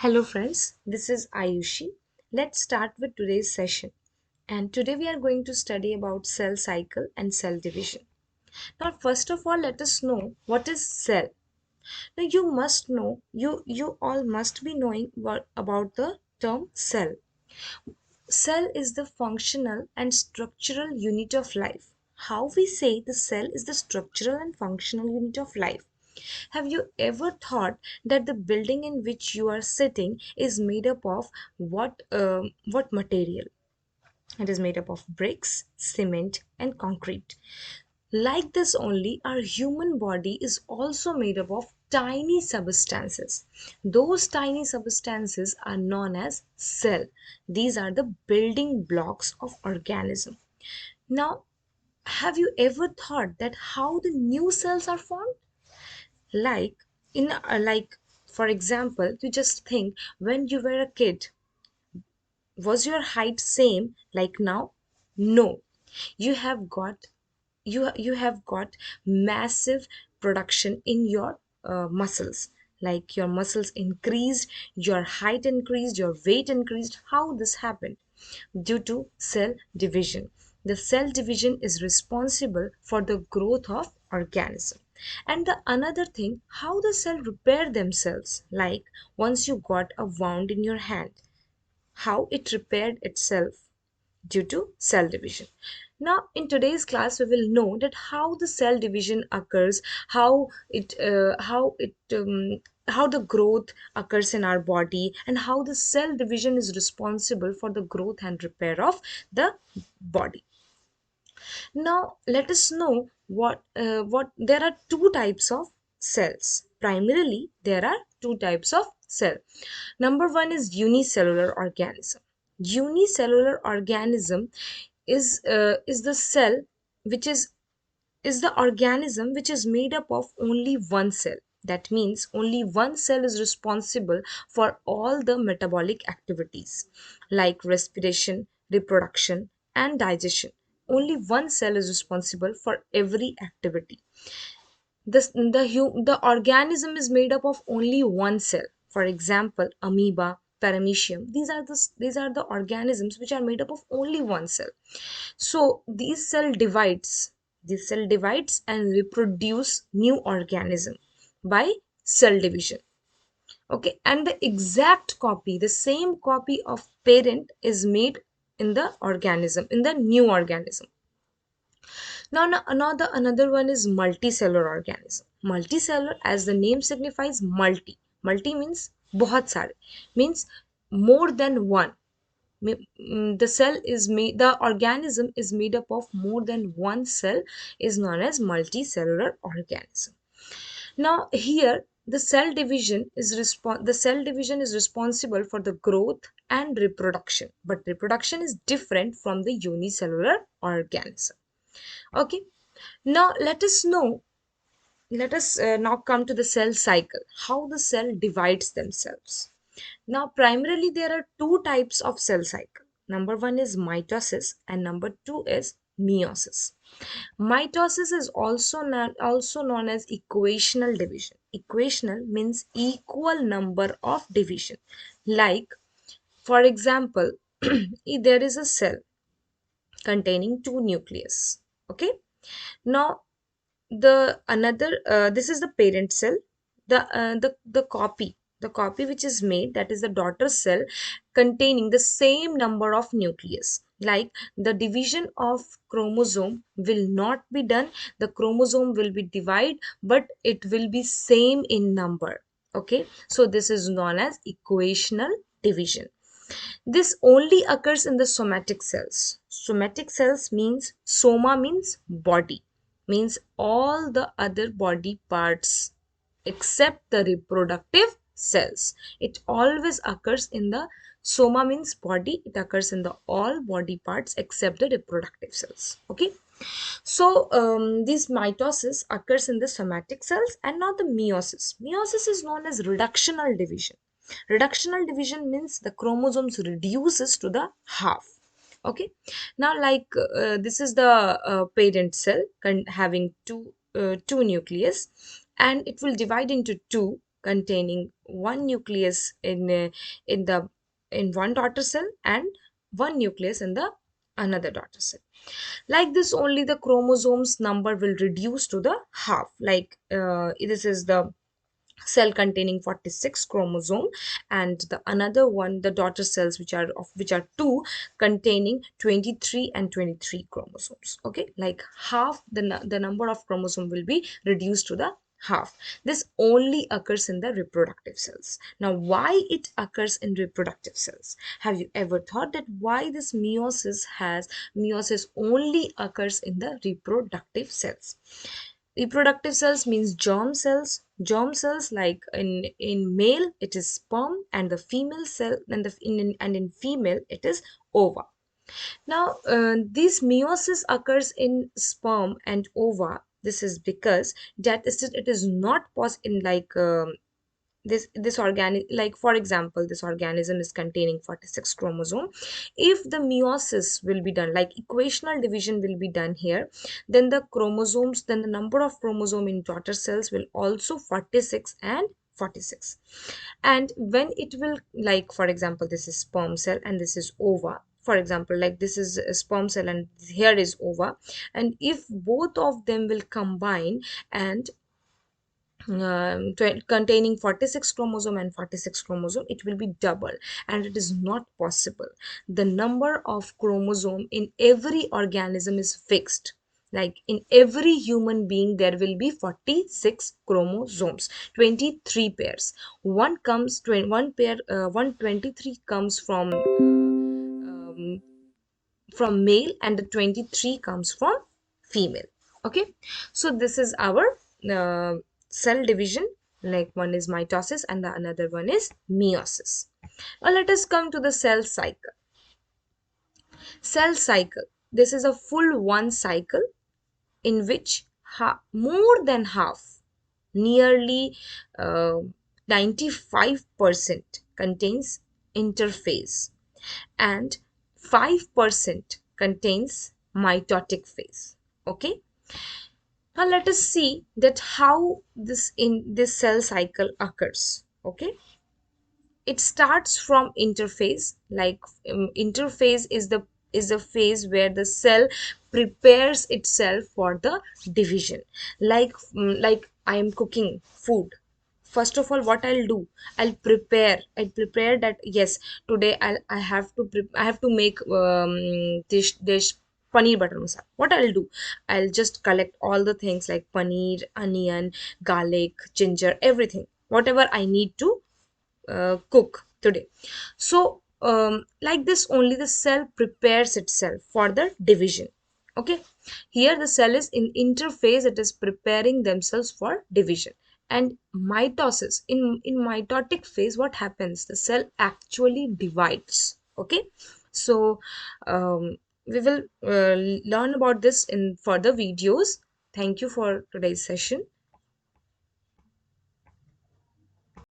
Hello friends, this is Ayushi. Let's start with today's session. And today we are going to study about cell cycle and cell division. Now first of all let us know what is cell. Now you must know, you all must be knowing what about the term cell. Cell is the functional and structural unit of life. How we say the cell is the structural and functional unit of life. Have you ever thought that the building in which you are sitting is made up of what material? It is made up of bricks, cement, and concrete. Like this only, our human body is also made up of tiny substances. Those tiny substances are known as cell. These are the building blocks of organism. Now, have you ever thought that how the new cells are formed? Like like for example, you just think when you were a kid, was your height same like now? No. You have got you have got massive production in your muscles, like your muscles increased, your height increased, your weight increased. How this happened? Due to cell division. The cell division is responsible for the growth of organism. And the another thing, how the cell repair themselves, like once you got a wound in your hand, how it repaired itself due to cell division. Now, in today's class, we will know that how the cell division occurs, how the growth occurs in our body, and how the cell division is responsible for the growth and repair of the body. Now, let us know what there are two types of cells. Primarily, there are two types of cell. Number one is unicellular organism. Unicellular organism is the cell which is the organism which is made up of only one cell. That means only one cell is responsible for all the metabolic activities like respiration, reproduction, and digestion. Only one cell is responsible for every activity. The organism is made up of only one cell. For example, amoeba, paramecium. These are the organisms which are made up of only one cell. So these cell divides and reproduce new organism by cell division. Okay, and the exact copy, the same copy of parent is made in the organism, in the new organism. Now, another one is multicellular organism. Multicellular, as the name signifies, multi. Multi means बहुत सारे, means more than one. The organism is made up of more than one cell, is known as multicellular organism. Now here the cell division is responsible for the growth and reproduction, but reproduction is different from the unicellular organism. Okay, now let us now come to the cell cycle, how the cell divides themselves. Now, primarily, there are two types of cell cycle. Number one is mitosis, and number two is meiosis. Mitosis is also known as equational division. Equational means equal number of division. Like, for example, if there is a cell containing two nucleus. Okay. Now, this is the parent cell. The copy which is made, that is the daughter cell, containing the same number of nucleus. Like the division of chromosome will not be done, the chromosome will be divided, but it will be same in number. Okay, so this is known as equational division. This only occurs in the somatic cells. Somatic cells means, soma means body, means all the other body parts except the reproductive cells. It always occurs in the soma means body, it occurs in the all body parts except the reproductive cells. Okay. So this mitosis occurs in the somatic cells, and now the meiosis. Meiosis is known as reductional division. Reductional division means the chromosomes reduces to the half. Okay. Now, like this is the parent cell having two nucleus, and it will divide into two. containing one nucleus in the in one daughter cell and one nucleus in the another daughter cell. Like this only the chromosomes number will reduce to the half. Like this is the cell containing 46 chromosome, and the another one, the daughter cells, which are two, containing 23 and 23 chromosomes. Okay, like half the number of chromosome will be reduced to the half. This only occurs in the reproductive cells. Now why it occurs in reproductive cells? Have you ever thought that why this meiosis only occurs in the reproductive cells? Reproductive cells means germ cells. Germ cells, like in male it is sperm, and the female cell, and in female it is ova. Now this meiosis occurs in sperm and ova. This is because it is not possible in like this organic, like for example, this organism is containing 46 chromosome. If the meiosis will be done, like equational division will be done here, then the number of chromosome in daughter cells will also 46 and 46. And when it will, like for example, this is sperm cell and this is ova, for example, like this is a sperm cell and here is ova, and if both of them will combine and containing 46 chromosome and 46 chromosome, it will be double, and it is not possible. The number of chromosome in every organism is fixed. Like in every human being there will be 46 chromosomes, 23 pairs. One pair, 123 comes from male, and the 23 comes from female. Okay, so this is our uh, cell division. Like one is mitosis and the another one is meiosis. Now let us come to the cell cycle. Cell cycle, this is a full one cycle in which more than half, nearly 95% contains interphase, and 5% contains mitotic phase. Okay, now let us see that how this cell cycle occurs. Okay, it starts from interphase. Like interphase is the phase where the cell prepares itself for the division. Like I am cooking food. First of all, what I'll do, I'll prepare that, yes, today I have to make dish paneer butter masala. What I'll do, I'll just collect all the things like paneer, onion, garlic, ginger, everything, whatever I need to cook today. So like this only the cell prepares itself for the division. Okay, here the cell is in interphase, it is preparing themselves for division. And mitosis, in mitotic phase, what happens, the cell actually divides. Okay, so we will learn about this in further videos. Thank you for today's session.